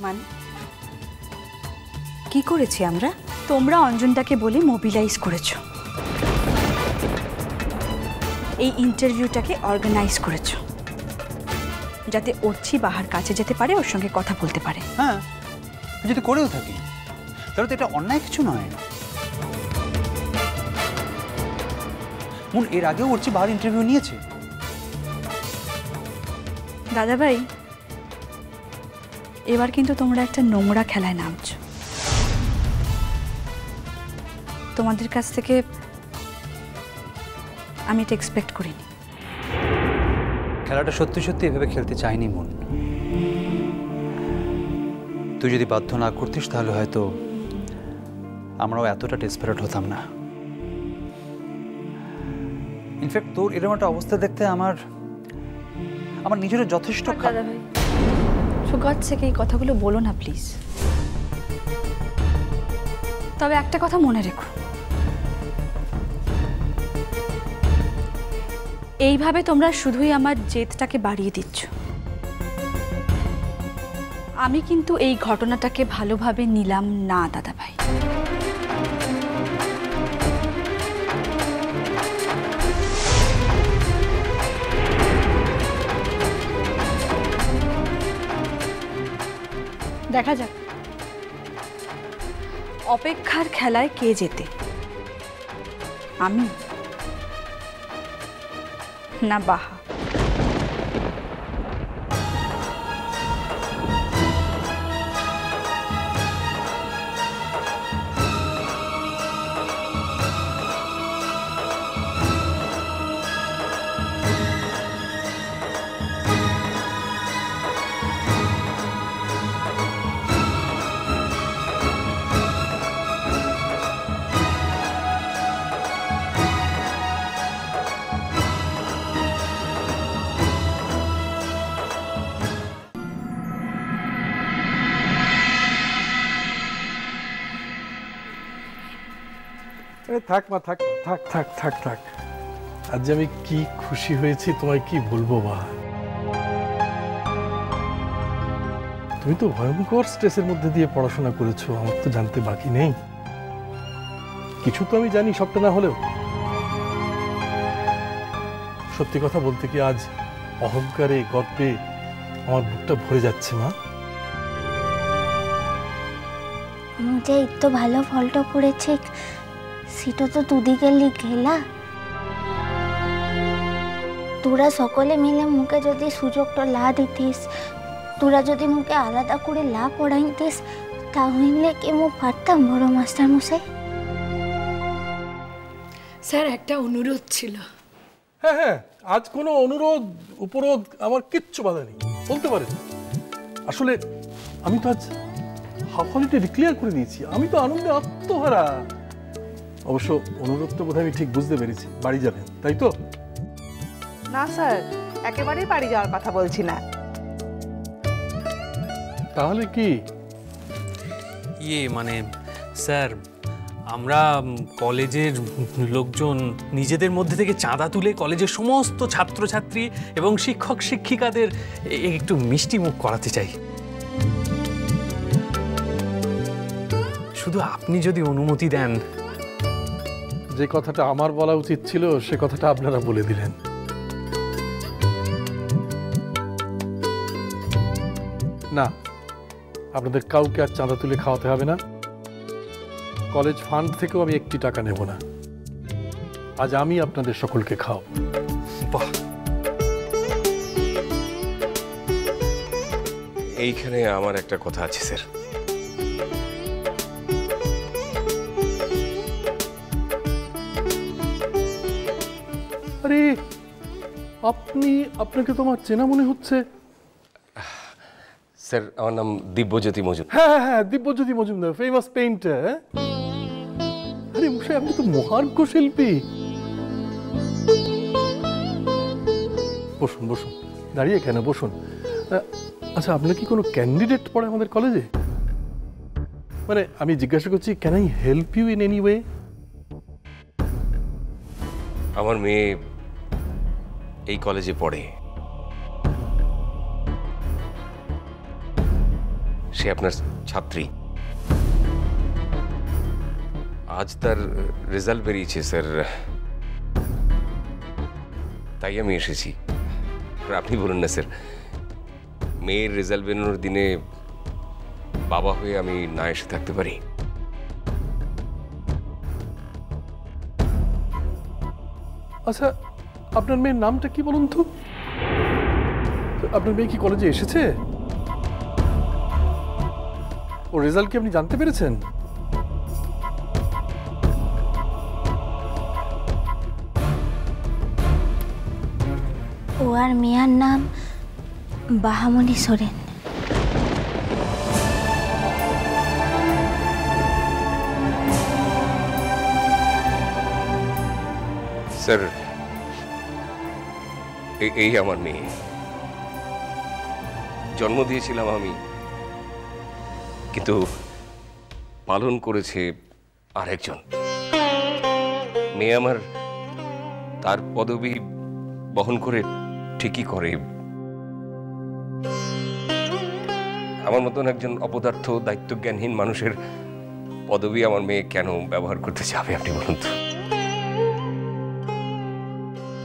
মানে কি করেছি আমরা? তোমরা অঞ্জনদাকে বলে মোবিলাইজ করেছো, এই ইন্টারভিউটাকে অর্গানাইজ করেছো যাতে অর্চি বাহার কাছে যেতে পারে, ওর সঙ্গে কথা বলতে পারে। হ্যাঁ, যদি করেও থাকি তাহলে তো এটা অন্যায় কিছু নয়। মন এর আগেও অর্চি বাহার ইন্টারভিউ নিয়েছে। দাদাভাই, এবার কিন্তু তোমরা একটা নোংরা খেলায় নামছো। তোমাদের কাছ থেকে আমি এটা এক্সপেক্ট করিনি। খেলাটা সত্যি সত্যি এভাবে খেলতে চাইনি মন। তুই যদি বাধ্য না করতিস তাহলে হয়তো আমরাও এতটা ডেসপারেট হতাম না। ইনফ্যাক্ট তোর এরকম একটা অবস্থা দেখতে আমার নিজেরও যথেষ্ট। দাদাভাই, সুগাত থেকে এই কথাগুলো বলো না প্লিজ। তবে একটা কথা মনে রেখো, এইভাবে তোমরা শুধুই আমার জেদটাকে বাড়িয়ে দিচ্ছ। আমি কিন্তু এই ঘটনাটাকে ভালোভাবে নিলাম না দাদাভাই। দেখা যাক অপেক্ষার খেলায় কে জেতে, আমি না বাহা। থাক মা, থাক থাক থাক থাক থাক। আজ আমি কি খুশি হয়েছি তোমায় কি বলবো মা। তুমি তো ভয়ঙ্কর স্ট্রেসের মধ্যে দিয়ে পড়াশোনা করেছো, আমার তো জানতে বাকি নেই। কিছু তো আমি জানি, সবটা না হলেও। সত্যি কথা বলতে কি আজ অহংকারে গর্বে আমার বুকটা ভরে যাচ্ছে মা। मुझे इतना ভালো ফলটা পড়েছে, সেটা তো দুদিকে লিখেলা। তোরা সকলে মিলে মুকে যদি সুযোগটা লা দিতিস, তোরা যদি মুকে আলাদা করে লা পড়াইতিস, তাহলে কি মু পারতাম বড় মাস্টার মশাই? স্যার, একটা অনুরোধ ছিল। হ্যাঁ হ্যাঁ, আজ কোনো অনুরোধ উপরোধ আমার কিচ্ছু বাধা নেই, বলতে পারেন। আসলে আমি তো আজ হাফ হলিডে ডিক্লেয়ার করে দিয়েছি, আমি তো আনন্দে আত্মহারা। অবশ্য অনুরোধটা বোধহয় আমি ঠিক বুঝতে পেরেছি, বাড়ি যাবেন তাই তো? না স্যার, একেবারেই বাড়ি যাওয়ার কথা বলছি না। তাহলে কি? মানে স্যার, আমরা কলেজের লোকজন নিজেদের মধ্যে থেকে চাঁদা তুলে কলেজের সমস্ত ছাত্রছাত্রী এবং শিক্ষক শিক্ষিকাদের একটু মিষ্টি মুখ করাতে চাই। শুধু আপনি যদি অনুমতি দেন। যে কথাটা আমার বলা উচিত ছিল সে কথাটা আপনারা বলে দিলেন। না, আপনাদের কাউকে আর চাঁদা তুলে খাওয়াতে হবে না। কলেজ ফান্ড থেকেও আমি একটি টাকা নেব না। আজ আমি আপনাদের সকলকে খাওয়াবো। বাহ, এইখানে আমার একটা কথা আছে স্যার। আরে আপনাকে তো আমার চেনা মনে হচ্ছে। স্যার, আমার নাম দিব্যজ্যোতি মজুমদার। হ্যাঁ হ্যাঁ, দিব্যজ্যোতি মজুমদার, ফেমাস পেইন্টার। আরে মশাই, আপনি তো মহার্ঘ শিল্পী। বসুন বসুন, দাঁড়িয়ে কেন, বসুন। আচ্ছা, আপনার কি কোনো ক্যান্ডিডেট পড়ে আমাদের কলেজে? মানে আমি জিজ্ঞাসা করছি, can I help you in any way? আমার মেয়ে এই কলেজে পড়ে। সে আপনার ছাত্রী। আজ তার রেজাল্ট বেরিয়েছে স্যার, তাই আমি এসেছি। আপনি বলুন না স্যার, মেয়ের রেজাল্ট বেরোনোর দিনে বাবা হয়ে আমি না এসে থাকতে পারি? আচ্ছা, আপনার মেয়ের নামটা কি বলুন তো? আপনার মেয়ে কি কলেজে এসেছে? ওর রেজাল্ট কি আপনি জানতে পেরেছেন? ও আর মেয়ার নাম বাহামণি সোরেন। স্যার, এই আমার মেয়ে। জন্ম দিয়েছিলাম আমি, কিন্তু পালন করেছে আরেকজন। মেয়ে আমার তার পদবি বহন করে ঠিকই করে। আমার মতন একজন অপদার্থ দায়িত্বজ্ঞানহীন মানুষের পদবি আমার মেয়ে কেন ব্যবহার করতে চাবে আপনি বলুন তো?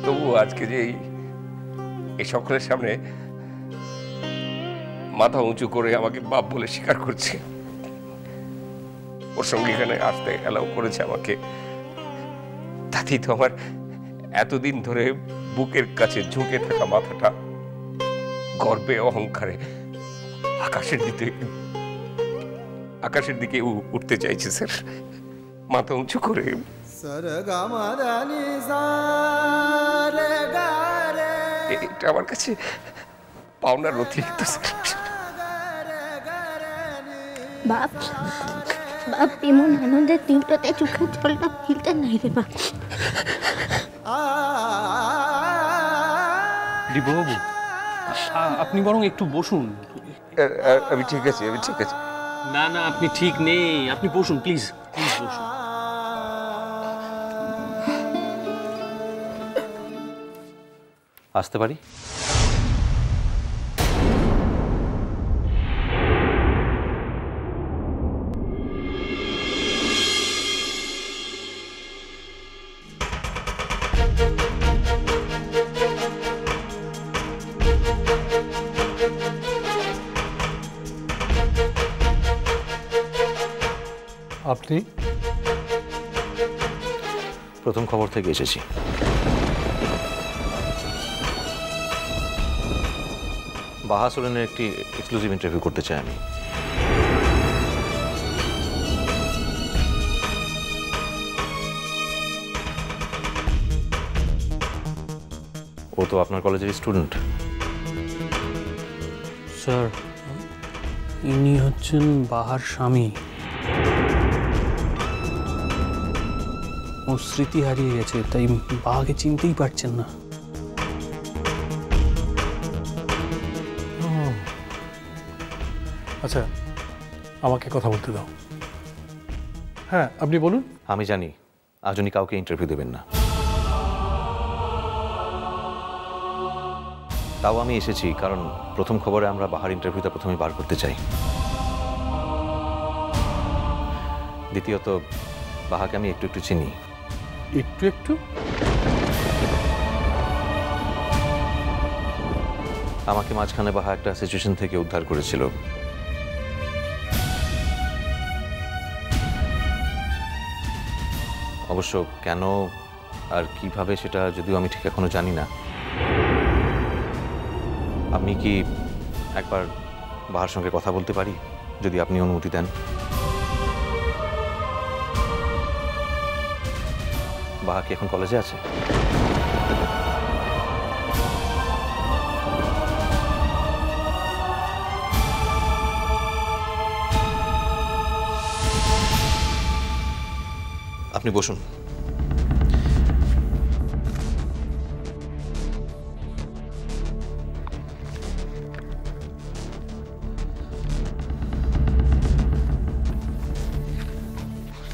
তবু আজকে যে এই সকলের সামনে মাথা উঁচু করে আমাকে বাপ বলে স্বীকার করছে, ওর সঙ্গে এখানে আসতে অ্যালাউ করেছে আমাকে, তাতেই তো আমার এতদিন ধরে বুকের কাছে ঝুঁকে থাকা মাথাটা গর্বে অহংকারে আকাশের দিকে উঠতে চাইছে স্যার, মাথা উঁচু করে। এটা আমার কাছে পাওনার অতিরিক্ত স্যার। বাপ বাপ এমন আনন্দের দিনটাতে চোখের জলটা ফেলতে নাই রে বাপ। দিব্যবাবু, আপনি বরং একটু বসুন। আমি ঠিক আছে, আমি ঠিক আছে। না না, আপনি ঠিক নেই, আপনি বসুন প্লিজ, প্লিজ বসুন। আসতে পারি? আপনি? প্রথম খবর থেকে এসেছি। বাহা সোরেনের একটি এক্সক্লুসিভ ইন্টারভিউ করতে চাই আমি। ও তো আপনার কলেজের স্টুডেন্ট। স্যার, ইনি হচ্ছেন বাহার স্বামী। ওর স্মৃতি হারিয়ে গেছে, তাই বাহাকে চিনতেই পারছেন না। আচ্ছা, আমাকে কথা বলতে দাও। হ্যাঁ, আপনি বলুন। আমি জানি আজ উনি কাউকে ইন্টারভিউ দেবেন না, তাও আমি এসেছি কারণ প্রথম খবরে আমরা বাহার ইন্টারভিউটা প্রথমে বার করতে চাই। দ্বিতীয়ত, বাহাকে আমি একটু একটু চিনি। একটু একটু? আমাকে মাঝখানে বাহা একটা সিচুয়েশন থেকে উদ্ধার করেছিল। অবশ্য কেন আর কিভাবে সেটা যদিও আমি ঠিক এখনো জানি না। আপনি কি একবার বাহার সঙ্গে কথা বলতে পারি, যদি আপনি অনুমতি দেন? বাহা কি এখন কলেজে আছে? আপনি বসুন।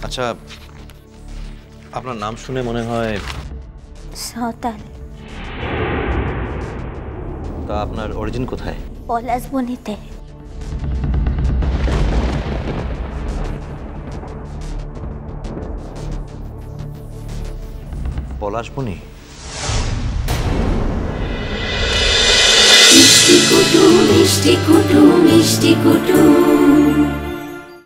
আচ্ছা, আপনার নাম শুনে মনে হয় সাঁওতাল। তা আপনার অরিজিন কোথায়? পলাশবনিতে। পলাশবনি? মিষ্টি কুটু মিষ্টি কুটু মিষ্টি কুটু